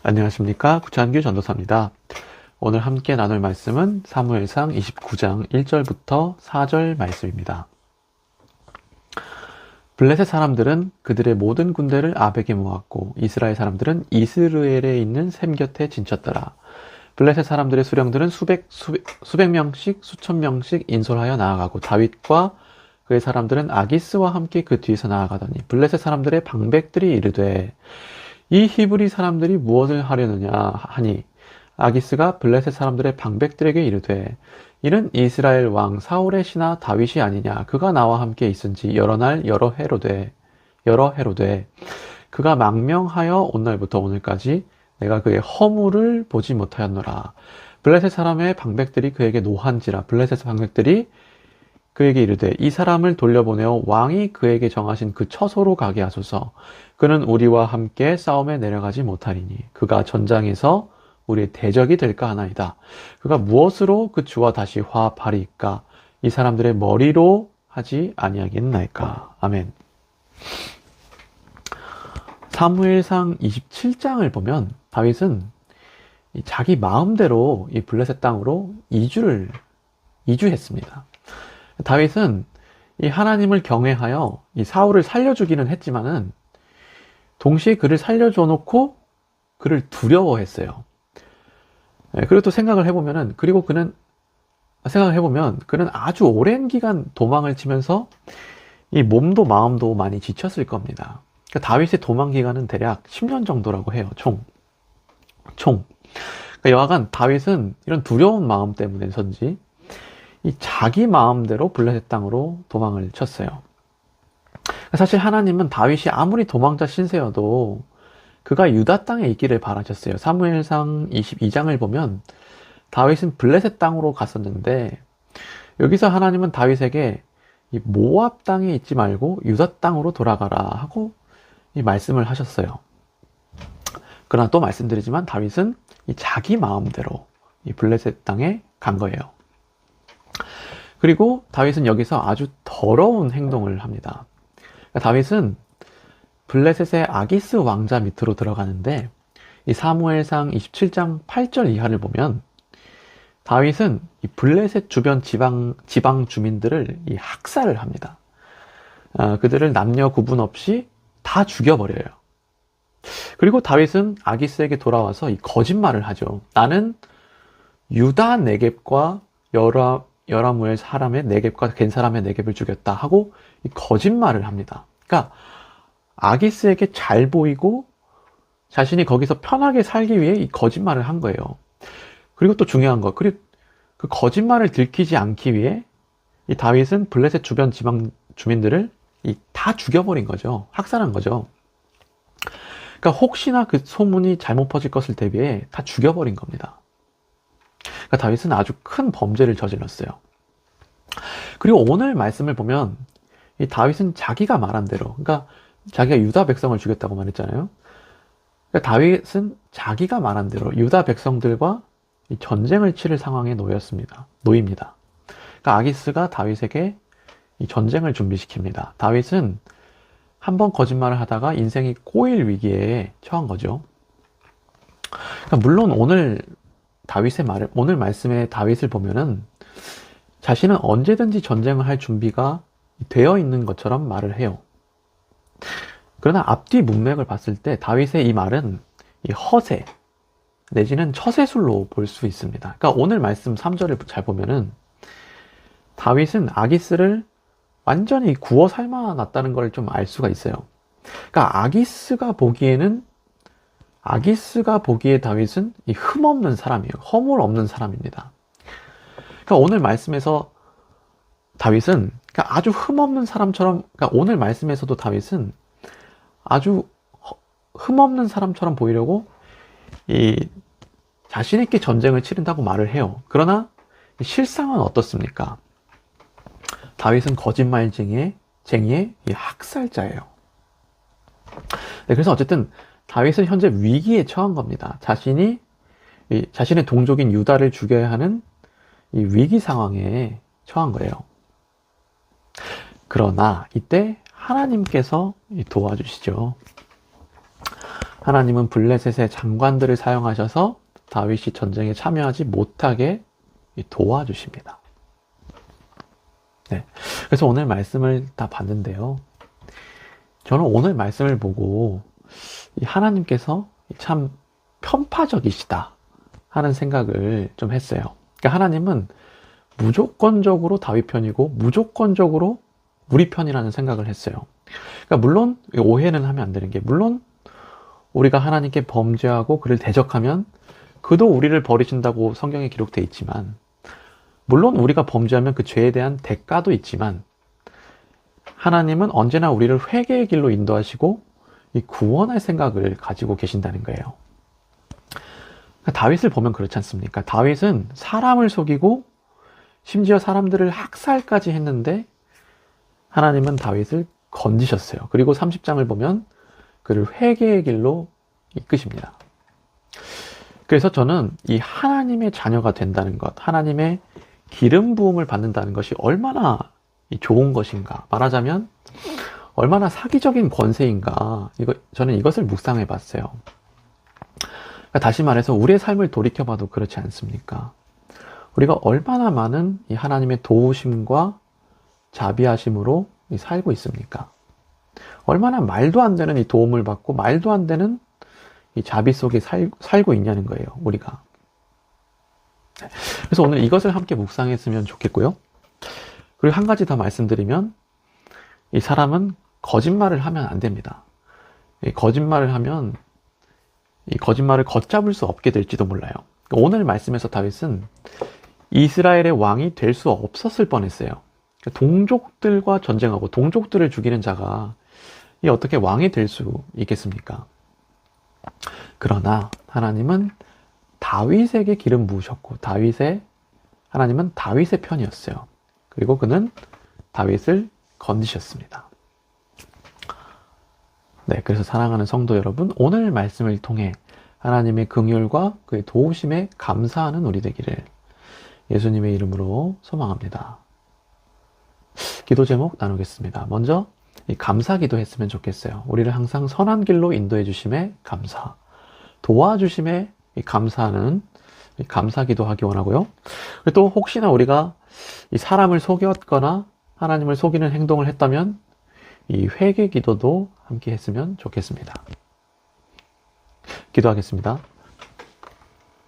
안녕하십니까, 구찬규 전도사입니다. 오늘 함께 나눌 말씀은 사무엘상 29장 1절부터 4절 말씀입니다. 블레셋 사람들은 그들의 모든 군대를 아벡에 모았고 이스라엘 사람들은 이스르엘에 있는 셈 곁에 진쳤더라. 블레셋 사람들의 수령들은 수백 명씩 수천 명씩 인솔하여 나아가고 다윗과 그의 사람들은 아기스와 함께 그 뒤에서 나아가더니 블레셋 사람들의 방백들이 이르되 이 히브리 사람들이 무엇을 하려느냐 하니 아기스가 블레셋 사람들의 방백들에게 이르되 이는 이스라엘 왕 사울의 신하 다윗이 아니냐. 그가 나와 함께 있은지 여러 날 여러 해로 돼 그가 망명하여 온날부터 오늘까지 내가 그의 허물을 보지 못하였노라. 블레셋 사람의 방백들이 그에게 노한지라. 블레셋 방백들이 그에게 이르되 이 사람을 돌려보내어 왕이 그에게 정하신 그 처소로 가게 하소서. 그는 우리와 함께 싸움에 내려가지 못하리니 그가 전장에서 우리의 대적이 될까 하나이다. 그가 무엇으로 그 주와 다시 화합하리이까? 이 사람들의 머리로 하지 아니하겠나이까? 아멘. 사무엘상 27장을 보면 다윗은 자기 마음대로 이 블레셋 땅으로 이주했습니다. 다윗은 이 하나님을 경외하여 이 사울을 살려주기는 했지만은 동시에 그를 살려줘 놓고 그를 두려워했어요. 그리고 또 생각을 해보면 그는 아주 오랜 기간 도망을 치면서 이 몸도 마음도 많이 지쳤을 겁니다. 그러니까 다윗의 도망 기간은 대략 10년 정도라고 해요. 총. 그러니까 여하간 다윗은 이런 두려운 마음 때문에선지 이 자기 마음대로 블레셋 땅으로 도망을 쳤어요. 사실 하나님은 다윗이 아무리 도망자 신세여도 그가 유다 땅에 있기를 바라셨어요. 사무엘상 22장을 보면 다윗은 블레셋 땅으로 갔었는데 여기서 하나님은 다윗에게 이 모압 땅에 있지 말고 유다 땅으로 돌아가라 하고 이 말씀을 하셨어요. 그러나 또 말씀드리지만 다윗은 이 자기 마음대로 이 블레셋 땅에 간 거예요. 그리고 다윗은 여기서 아주 더러운 행동을 합니다. 다윗은 블레셋의 아기스 왕자 밑으로 들어가는데 이 사무엘상 27장 8절 이하를 보면 다윗은 이 블레셋 주변 지방 주민들을 이 학살을 합니다. 그들을 남녀 구분 없이 다 죽여버려요. 그리고 다윗은 아기스에게 돌아와서 이 거짓말을 하죠. 나는 유다 네겝과 여라무엘 사람의 네겝과 겐 사람의 네겝을 죽였다 하고 이 거짓말을 합니다. 그러니까 아기스에게 잘 보이고 자신이 거기서 편하게 살기 위해 이 거짓말을 한 거예요. 그리고 또 중요한 거, 그리고 그 거짓말을 들키지 않기 위해 이 다윗은 블레셋 주변 지방 주민들을 다 죽여버린 거죠. 학살한 거죠. 그러니까 혹시나 그 소문이 잘못 퍼질 것을 대비해 다 죽여버린 겁니다. 그러니까 다윗은 아주 큰 범죄를 저질렀어요. 그리고 오늘 말씀을 보면 이 다윗은 자기가 말한 대로, 그러니까 자기가 유다 백성을 죽였다고 말했잖아요. 그러니까 다윗은 자기가 말한 대로 유다 백성들과 이 전쟁을 치를 상황에 놓입니다. 그러니까 아기스가 다윗에게 이 전쟁을 준비시킵니다. 다윗은 한번 거짓말을 하다가 인생이 꼬일 위기에 처한 거죠. 그러니까 물론 오늘 말씀의 다윗을 보면은 자신은 언제든지 전쟁을 할 준비가 되어 있는 것처럼 말을 해요. 그러나 앞뒤 문맥을 봤을 때 다윗의 이 말은 이 허세 내지는 처세술로 볼 수 있습니다. 그러니까 오늘 말씀 3절을 잘 보면은 다윗은 아기스를 완전히 구워 삶아놨다는 걸 좀 알 수가 있어요. 그러니까 아기스가 보기에 다윗은 이 흠없는 사람이에요. 허물 없는 사람입니다. 그러니까 오늘 말씀에서 다윗은 그러니까 아주 흠없는 사람처럼, 그러니까 오늘 말씀에서도 다윗은 아주 흠없는 사람처럼 보이려고 자신 있게 전쟁을 치른다고 말을 해요. 그러나 실상은 어떻습니까? 다윗은 거짓말쟁이의 이 학살자예요. 네, 그래서 어쨌든 다윗은 현재 위기에 처한 겁니다. 자신의 동족인 유다를 죽여야 하는 이 위기 상황에 처한 거예요. 그러나 이때 하나님께서 도와주시죠. 하나님은 블레셋의 장관들을 사용하셔서 다윗이 전쟁에 참여하지 못하게 도와주십니다. 네. 그래서 오늘 말씀을 다 봤는데요. 저는 오늘 말씀을 보고 하나님께서 참 편파적이시다 하는 생각을 좀 했어요. 그러니까 하나님은 무조건적으로 다윗 편이고 무조건적으로 우리 편이라는 생각을 했어요. 그러니까 물론 오해는 하면 안 되는 게, 물론 우리가 하나님께 범죄하고 그를 대적하면 그도 우리를 버리신다고 성경에 기록되어 있지만, 물론 우리가 범죄하면 그 죄에 대한 대가도 있지만, 하나님은 언제나 우리를 회개의 길로 인도하시고 이 구원할 생각을 가지고 계신다는 거예요. 그러니까 다윗을 보면 그렇지 않습니까? 다윗은 사람을 속이고 심지어 사람들을 학살까지 했는데 하나님은 다윗을 건지셨어요. 그리고 30장을 보면 그를 회개의 길로 이끄십니다. 그래서 저는 이 하나님의 자녀가 된다는 것, 하나님의 기름 부음을 받는다는 것이 얼마나 좋은 것인가, 말하자면 얼마나 사기적인 권세인가, 저는 이것을 묵상해 봤어요. 그러니까 다시 말해서 우리의 삶을 돌이켜봐도 그렇지 않습니까? 우리가 얼마나 많은 이 하나님의 도우심과 자비하심으로 살고 있습니까? 얼마나 말도 안 되는 이 도움을 받고 말도 안 되는 이 자비 속에 살고 있냐는 거예요, 우리가. 그래서 오늘 이것을 함께 묵상했으면 좋겠고요. 그리고 한 가지 더 말씀드리면, 이 사람은 거짓말을 하면 안 됩니다. 거짓말을 하면 이 거짓말을 걷잡을 수 없게 될지도 몰라요. 오늘 말씀에서 다윗은 이스라엘의 왕이 될 수 없었을 뻔했어요. 동족들과 전쟁하고 동족들을 죽이는 자가 어떻게 왕이 될 수 있겠습니까? 그러나 하나님은 다윗에게 기름 부으셨고, 하나님은 다윗의 편이었어요. 그리고 그는 다윗을 건지셨습니다. 네, 그래서 사랑하는 성도 여러분, 오늘 말씀을 통해 하나님의 긍휼과 그의 도우심에 감사하는 우리 되기를 예수님의 이름으로 소망합니다. 기도 제목 나누겠습니다. 먼저 이 감사 기도 했으면 좋겠어요. 우리를 항상 선한 길로 인도해 주심에 감사, 도와주심에 감사하는 감사 기도하기 원하고요. 그리고 또 혹시나 우리가 이 사람을 속였거나 하나님을 속이는 행동을 했다면 이 회개 기도도 함께 했으면 좋겠습니다. 기도하겠습니다.